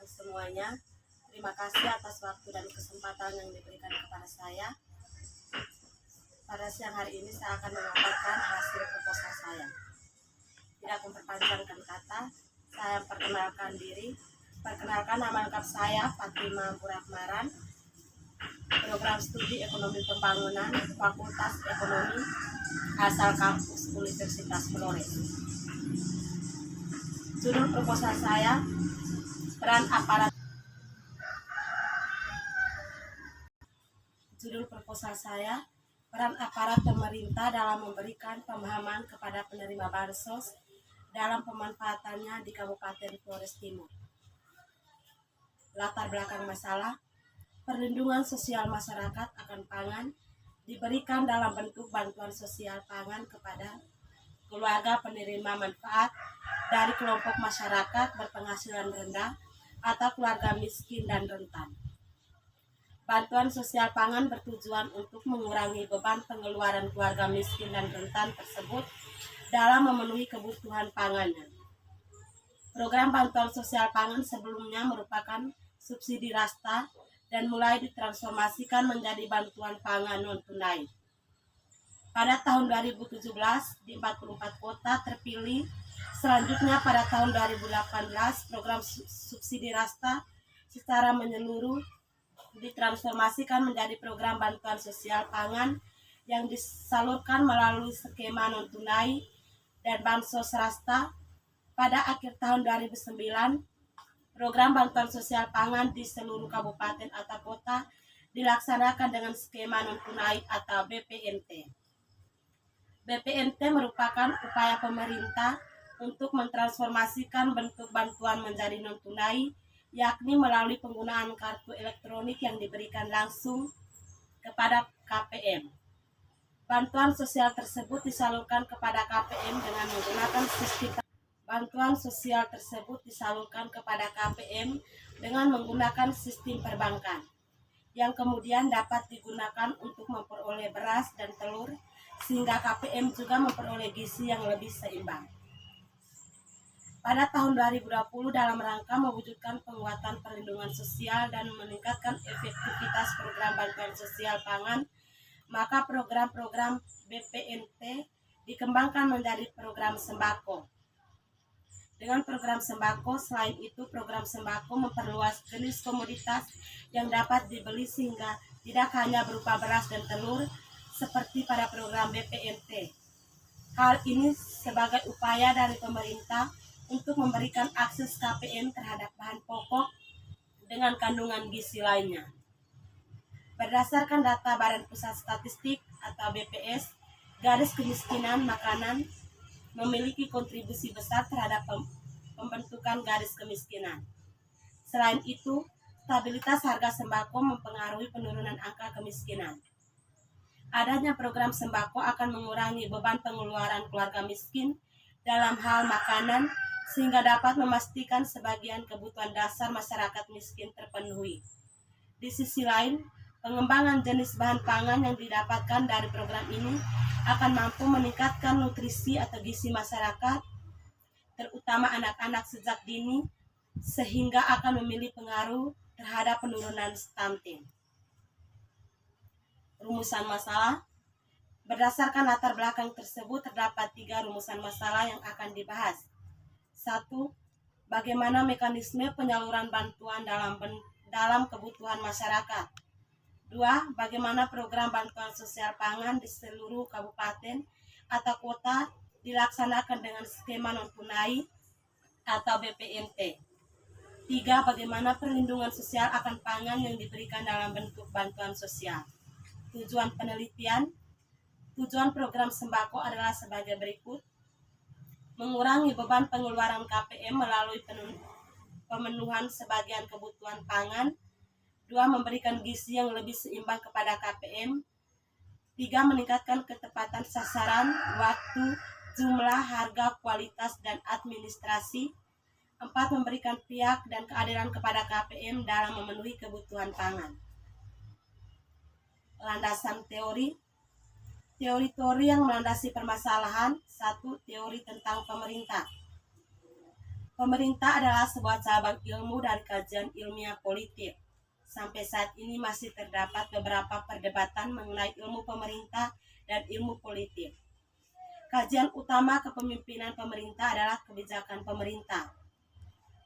siang semuanya. Terima kasih atas waktu dan kesempatan yang diberikan kepada saya. Pada siang hari ini saya akan memaparkan hasil proposal saya. Tidak memperpanjangkan kata, saya perkenalkan diri. Perkenalkan, nama lengkap saya Fatima Burakmaran, program studi Ekonomi Pembangunan, Fakultas Ekonomi, asal kampus Universitas Flores. Judul proposal saya, peran aparat pemerintah dalam memberikan pemahaman kepada penerima bansos dalam pemanfaatannya di Kabupaten Flores Timur. Latar belakang masalah, perlindungan sosial masyarakat akan pangan diberikan dalam bentuk bantuan sosial pangan kepada keluarga penerima manfaat dari kelompok masyarakat berpenghasilan rendah atau keluarga miskin dan rentan. Bantuan sosial pangan bertujuan untuk mengurangi beban pengeluaran keluarga miskin dan rentan tersebut dalam memenuhi kebutuhan pangannya. Program bantuan sosial pangan sebelumnya merupakan subsidi rasta dan mulai ditransformasikan menjadi bantuan pangan non-tunai. Pada tahun 2017 di 44 kota terpilih. Selanjutnya pada tahun 2018 program subsidi rasta secara menyeluruh ditransformasikan menjadi program bantuan sosial pangan yang disalurkan melalui skema non-tunai dan bansos rasta. Pada akhir tahun 2009, program bantuan sosial pangan di seluruh kabupaten atau kota dilaksanakan dengan skema non-tunai atau BPNT. BPNT merupakan upaya pemerintah untuk mentransformasikan bentuk bantuan menjadi non-tunai, yakni melalui penggunaan kartu elektronik yang diberikan langsung kepada KPM. Bantuan sosial tersebut disalurkan kepada KPM dengan menggunakan sistem perbankan, yang kemudian dapat digunakan untuk memperoleh beras dan telur, sehingga KPM juga memperoleh gizi yang lebih seimbang. Pada tahun 2020 dalam rangka mewujudkan penguatan perlindungan sosial dan meningkatkan efektivitas program bantuan sosial pangan, maka program-program BPNT dikembangkan menjadi program sembako. Dengan program sembako, selain itu program sembako memperluas jenis komoditas yang dapat dibeli sehingga tidak hanya berupa beras dan telur seperti pada program BPNT. Hal ini sebagai upaya dari pemerintah untuk memberikan akses KPM terhadap bahan pokok dengan kandungan gizi lainnya. Berdasarkan data Badan Pusat Statistik atau BPS, garis kemiskinan makanan memiliki kontribusi besar terhadap pembentukan garis kemiskinan. Selain itu, stabilitas harga sembako mempengaruhi penurunan angka kemiskinan. Adanya program sembako akan mengurangi beban pengeluaran keluarga miskin dalam hal makanan, sehingga dapat memastikan sebagian kebutuhan dasar masyarakat miskin terpenuhi. Di sisi lain, pengembangan jenis bahan pangan yang didapatkan dari program ini akan mampu meningkatkan nutrisi atau gizi masyarakat, terutama anak-anak sejak dini, sehingga akan memiliki pengaruh terhadap penurunan stunting. Rumusan masalah. Berdasarkan latar belakang tersebut, terdapat 3 rumusan masalah yang akan dibahas. 1. Bagaimana mekanisme penyaluran bantuan dalam kebutuhan masyarakat. 2. Bagaimana program bantuan sosial pangan di seluruh kabupaten atau kota dilaksanakan dengan skema non-tunai atau BPNT. 3. Bagaimana perlindungan sosial akan pangan yang diberikan dalam bentuk bantuan sosial. Tujuan penelitian. Tujuan program sembako adalah sebagai berikut: mengurangi beban pengeluaran KPM melalui pemenuhan sebagian kebutuhan pangan. 2. Memberikan gizi yang lebih seimbang kepada KPM. 3. Meningkatkan ketepatan sasaran, waktu, jumlah, harga, kualitas, dan administrasi. 4. Memberikan pihak dan keadilan kepada KPM dalam memenuhi kebutuhan pangan. Landasan teori. Teori yang melandasi permasalahan. 1. Teori tentang pemerintah. Pemerintah adalah sebuah cabang ilmu dari kajian ilmiah politik. Sampai saat ini masih terdapat beberapa perdebatan mengenai ilmu pemerintah dan ilmu politik. Kajian utama kepemimpinan pemerintah adalah kebijakan pemerintah.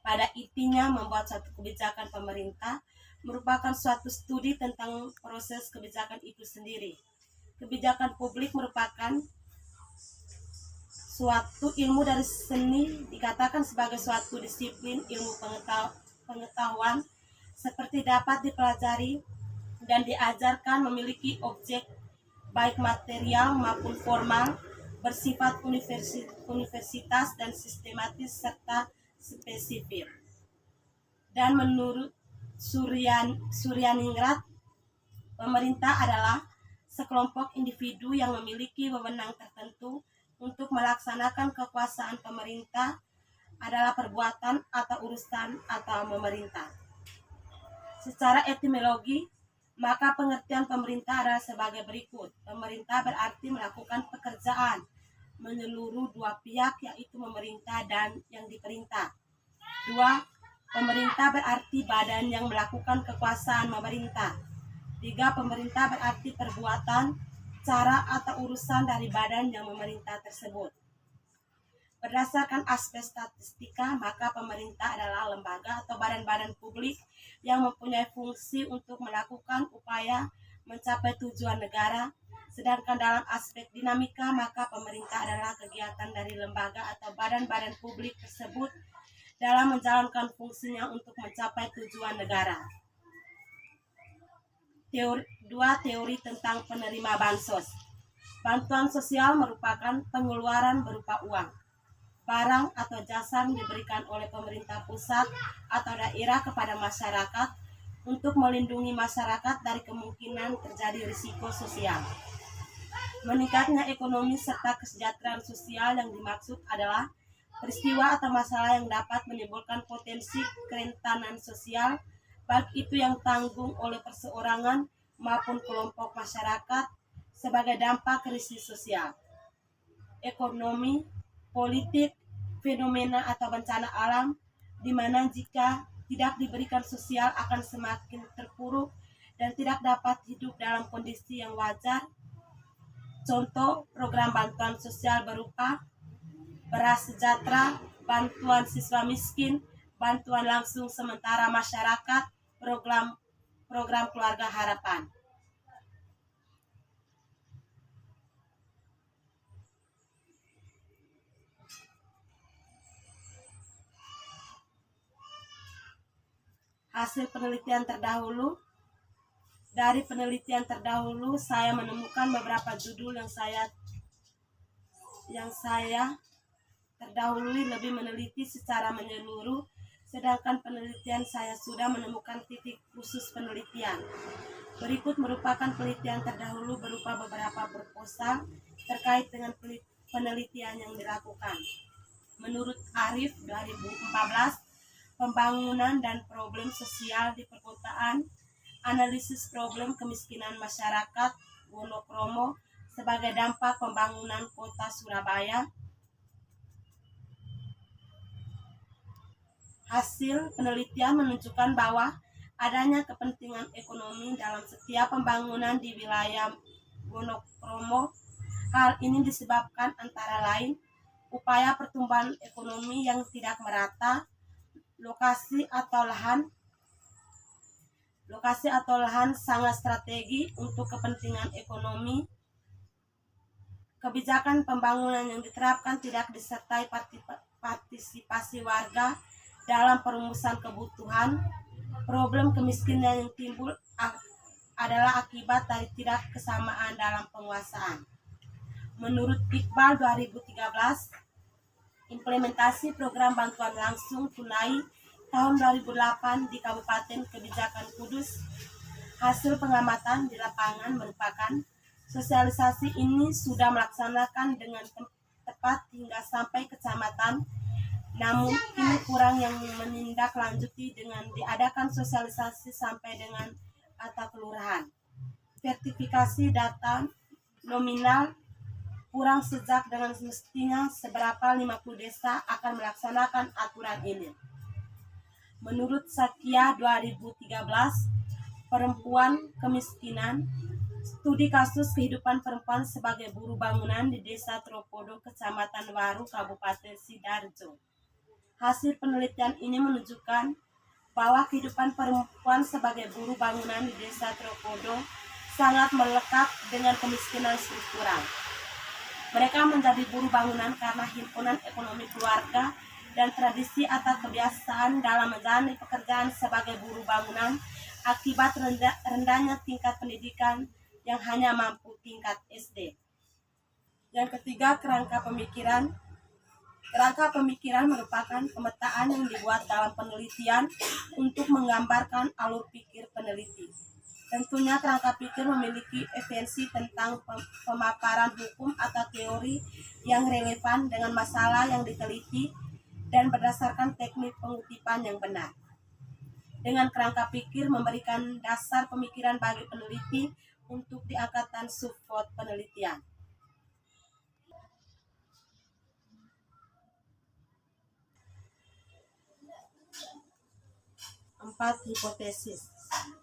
Pada intinya, membuat suatu kebijakan pemerintah merupakan suatu studi tentang proses kebijakan itu sendiri. Kebijakan publik merupakan suatu ilmu dari seni, dikatakan sebagai suatu disiplin ilmu pengetahuan seperti dapat dipelajari dan diajarkan, memiliki objek baik material maupun formal, bersifat universitas dan sistematis serta spesifik. Dan menurut Suryaningrat, pemerintah adalah sekelompok individu yang memiliki wewenang tertentu untuk melaksanakan kekuasaan. Pemerintah adalah perbuatan atau urusan atau memerintah. Secara etimologi, maka pengertian pemerintah adalah sebagai berikut. Pemerintah berarti melakukan pekerjaan menyeluruh dua pihak, yaitu pemerintah dan yang diperintah. 2. Pemerintah berarti badan yang melakukan kekuasaan pemerintah. 3. Pemerintah berarti perbuatan, cara atau urusan dari badan yang memerintah tersebut. Berdasarkan aspek statistika, maka pemerintah adalah lembaga atau badan-badan publik yang mempunyai fungsi untuk melakukan upaya mencapai tujuan negara. Sedangkan dalam aspek dinamika, maka pemerintah adalah kegiatan dari lembaga atau badan-badan publik tersebut dalam menjalankan fungsinya untuk mencapai tujuan negara. Teori tentang penerima bansos. Bantuan sosial merupakan pengeluaran berupa uang, barang atau jasa yang diberikan oleh pemerintah pusat atau daerah kepada masyarakat untuk melindungi masyarakat dari kemungkinan terjadi risiko sosial. Meningkatnya ekonomi serta kesejahteraan sosial yang dimaksud adalah peristiwa atau masalah yang dapat menimbulkan potensi kerentanan sosial, baik itu yang tanggung oleh perseorangan maupun kelompok masyarakat sebagai dampak krisis sosial, ekonomi, politik, fenomena atau bencana alam, di mana jika tidak diberikan sosial akan semakin terpuruk dan tidak dapat hidup dalam kondisi yang wajar. Contoh program bantuan sosial berupa beras sejahtera, bantuan siswa miskin, bantuan langsung sementara masyarakat, program keluarga harapan. Hasil penelitian terdahulu. Dari penelitian terdahulu, saya menemukan beberapa judul yang saya terdahului lebih meneliti secara menyeluruh, sedangkan penelitian saya sudah menemukan titik khusus penelitian. Berikut merupakan penelitian terdahulu berupa beberapa proposal terkait dengan penelitian yang dilakukan. Menurut Arif 2014, pembangunan dan problem sosial di perkotaan, analisis problem kemiskinan masyarakat Wonokromo sebagai dampak pembangunan kota Surabaya. Hasil penelitian menunjukkan bahwa adanya kepentingan ekonomi dalam setiap pembangunan di wilayah Wonokromo. Hal ini disebabkan antara lain upaya pertumbuhan ekonomi yang tidak merata, lokasi atau lahan sangat strategi untuk kepentingan ekonomi, kebijakan pembangunan yang diterapkan tidak disertai partisipasi warga dalam perumusan kebutuhan, problem kemiskinan yang timbul adalah akibat dari tidak kesamaan dalam penguasaan. Menurut Iqbal 2013, implementasi program bantuan langsung tunai tahun 2008 di Kabupaten Kebijakan Kudus. Hasil pengamatan di lapangan merupakan sosialisasi ini sudah melaksanakan dengan tepat hingga sampai kecamatan, namun ini kurang yang menindaklanjuti dengan diadakan sosialisasi sampai dengan atau kelurahan. Sertifikasi data nominal kurang sejak dengan semestinya seberapa 50 desa akan melaksanakan aturan ini. Menurut Satya 2013, perempuan kemiskinan, studi kasus kehidupan perempuan sebagai buruh bangunan di Desa Tropodo, Kecamatan Waru, Kabupaten Sidoarjo. Hasil penelitian ini menunjukkan bahwa kehidupan perempuan sebagai buruh bangunan di Desa Tropodo sangat melekat dengan kemiskinan struktural. Mereka menjadi buruh bangunan karena himpunan ekonomi keluarga dan tradisi atau kebiasaan dalam menjalani pekerjaan sebagai buruh bangunan akibat rendahnya tingkat pendidikan yang hanya mampu tingkat SD. Yang ketiga, kerangka pemikiran. Kerangka pemikiran merupakan pemetaan yang dibuat dalam penelitian untuk menggambarkan alur pikir peneliti. Tentunya kerangka pikir memiliki esensi tentang pemaparan hukum atau teori yang relevan dengan masalah yang diteliti dan berdasarkan teknik pengutipan yang benar. Dengan kerangka pikir memberikan dasar pemikiran bagi peneliti untuk diangkatan support penelitian. 4. Hipotesis.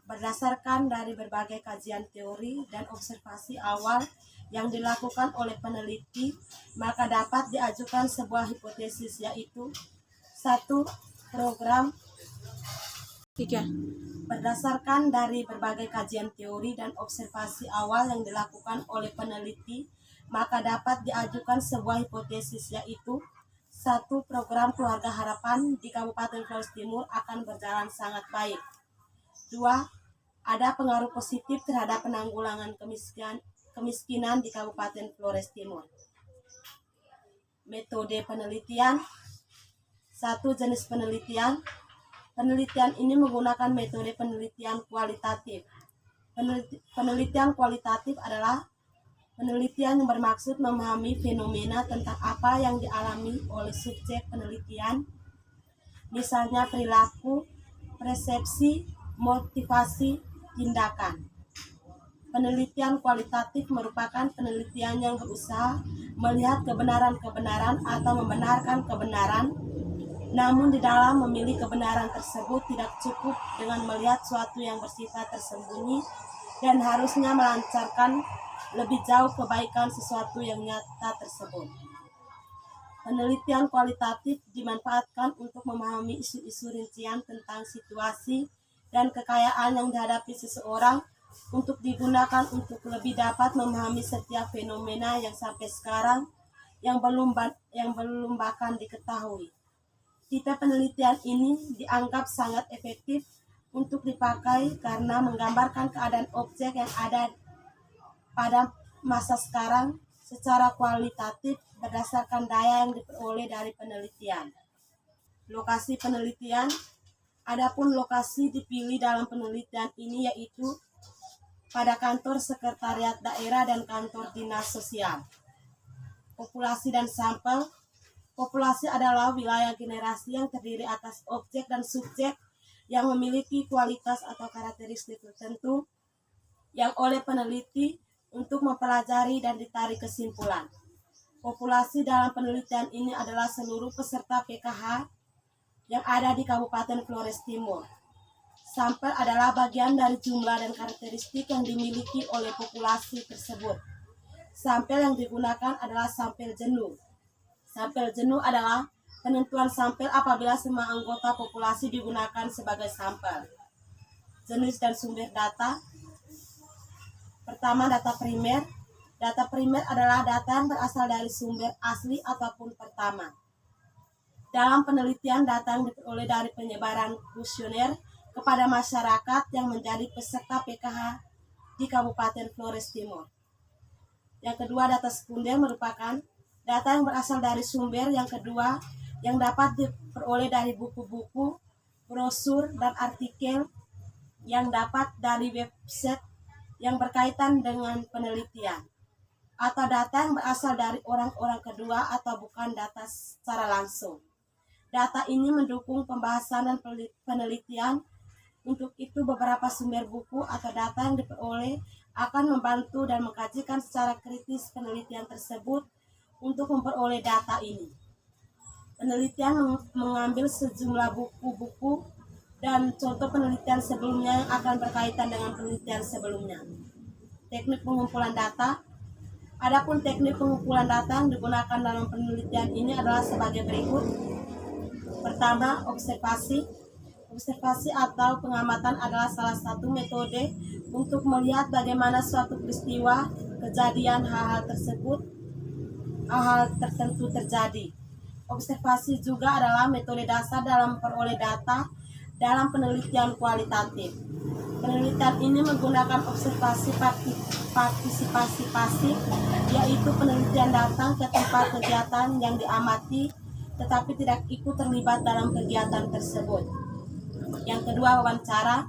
Berdasarkan dari berbagai kajian teori dan observasi awal yang dilakukan oleh peneliti, maka dapat diajukan sebuah hipotesis, yaitu 1. Program. Berdasarkan dari berbagai kajian teori dan observasi awal yang dilakukan oleh peneliti, maka dapat diajukan sebuah hipotesis, yaitu 1. Program Keluarga Harapan di Kabupaten Flores Timur akan berjalan sangat baik. 2. Ada pengaruh positif terhadap penanggulangan kemiskinan di Kabupaten Flores Timur. Metode penelitian. 1. Jenis penelitian. Penelitian ini menggunakan metode penelitian kualitatif. Penelitian kualitatif adalah penelitian yang bermaksud memahami fenomena tentang apa yang dialami oleh subjek penelitian, misalnya perilaku, persepsi, motivasi, tindakan. Penelitian kualitatif merupakan penelitian yang berusaha melihat kebenaran-kebenaran atau membenarkan kebenaran, namun di dalam memilih kebenaran tersebut tidak cukup dengan melihat suatu yang bersifat tersembunyi dan harusnya melancarkan lebih jauh kebaikan sesuatu yang nyata tersebut. Penelitian kualitatif dimanfaatkan untuk memahami isu-isu rincian tentang situasi dan kekayaan yang dihadapi seseorang untuk digunakan untuk lebih dapat memahami setiap fenomena yang sampai sekarang yang belum bahkan diketahui. Tipe penelitian ini dianggap sangat efektif untuk dipakai karena menggambarkan keadaan objek yang ada pada masa sekarang secara kualitatif berdasarkan daya yang diperoleh dari penelitian. Lokasi penelitian. Adapun lokasi dipilih dalam penelitian ini yaitu pada kantor sekretariat daerah dan kantor dinas sosial. Populasi dan sampel. Populasi adalah wilayah generasi yang terdiri atas objek dan subjek yang memiliki kualitas atau karakteristik tertentu yang oleh peneliti untuk mempelajari dan ditarik kesimpulan. Populasi dalam penelitian ini adalah seluruh peserta PKH yang ada di Kabupaten Flores Timur. Sampel adalah bagian dari jumlah dan karakteristik yang dimiliki oleh populasi tersebut. Sampel yang digunakan adalah sampel jenuh. Sampel jenuh adalah penentuan sampel apabila semua anggota populasi digunakan sebagai sampel. Jenis dan sumber data. Pertama, data primer. Data primer adalah data yang berasal dari sumber asli ataupun pertama. Dalam penelitian, data yang diperoleh dari penyebaran kuesioner kepada masyarakat yang menjadi peserta PKH di Kabupaten Flores Timur. Yang kedua, data sekunder merupakan data yang berasal dari sumber yang kedua yang dapat diperoleh dari buku-buku, brosur, dan artikel yang dapat dari website yang berkaitan dengan penelitian, atau data yang berasal dari orang-orang kedua atau bukan data secara langsung. Data ini mendukung pembahasan dan penelitian. Untuk itu beberapa sumber buku atau data yang diperoleh akan membantu dan mengkajikan secara kritis penelitian tersebut untuk memperoleh data ini. Penelitian mengambil sejumlah buku-buku dan contoh penelitian sebelumnya yang akan berkaitan dengan penelitian sebelumnya. Teknik pengumpulan data. Adapun teknik pengumpulan data yang digunakan dalam penelitian ini adalah sebagai berikut. Pertama, observasi. Observasi atau pengamatan adalah salah satu metode untuk melihat bagaimana suatu peristiwa, kejadian, hal-hal tertentu terjadi. Observasi juga adalah metode dasar dalam memperoleh data dalam penelitian kualitatif. Penelitian ini menggunakan observasi partisipasi pasif, yaitu penelitian datang ke tempat kegiatan yang diamati tetapi tidak ikut terlibat dalam kegiatan tersebut. Yang kedua, wawancara.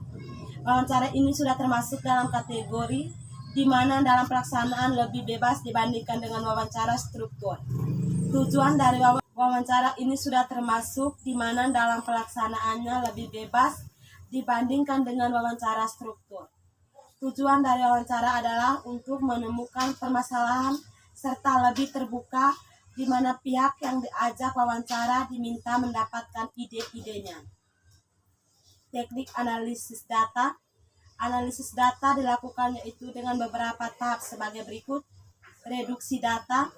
Wawancara ini sudah termasuk dalam kategori di mana dalam pelaksanaan lebih bebas dibandingkan dengan wawancara struktur. Tujuan dari wawancara ini sudah termasuk di mana dalam pelaksanaannya lebih bebas dibandingkan dengan wawancara struktur. Tujuan dari wawancara adalah untuk menemukan permasalahan serta lebih terbuka di mana pihak yang diajak wawancara diminta mendapatkan ide-idenya. Teknik analisis data. Analisis data dilakukan yaitu dengan beberapa tahap sebagai berikut. Reduksi data.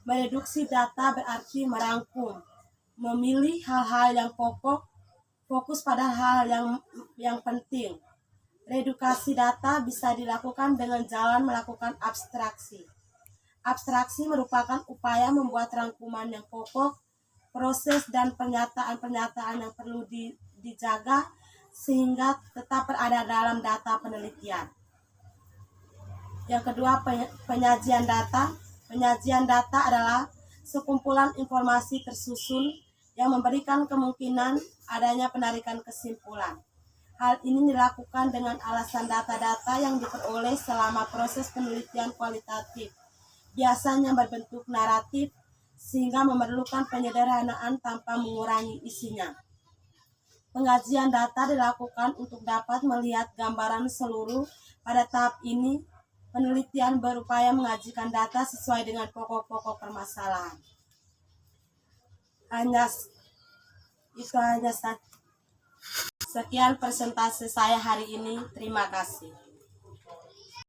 Mereduksi data berarti merangkum, memilih hal-hal yang pokok, fokus pada hal yang penting. Redukasi data bisa dilakukan dengan jalan melakukan abstraksi. Abstraksi merupakan upaya membuat rangkuman yang pokok, proses dan pernyataan-pernyataan yang perlu dijaga sehingga tetap berada dalam data penelitian. Yang kedua, penyajian data. Penyajian data adalah sekumpulan informasi tersusun yang memberikan kemungkinan adanya penarikan kesimpulan. Hal ini dilakukan dengan alasan data-data yang diperoleh selama proses penelitian kualitatif, biasanya berbentuk naratif, sehingga memerlukan penyederhanaan tanpa mengurangi isinya. Pengajian data dilakukan untuk dapat melihat gambaran seluruh. Pada tahap ini, penelitian berupaya mengajikan data sesuai dengan pokok-pokok permasalahan. Sekian presentasi saya hari ini. Terima kasih.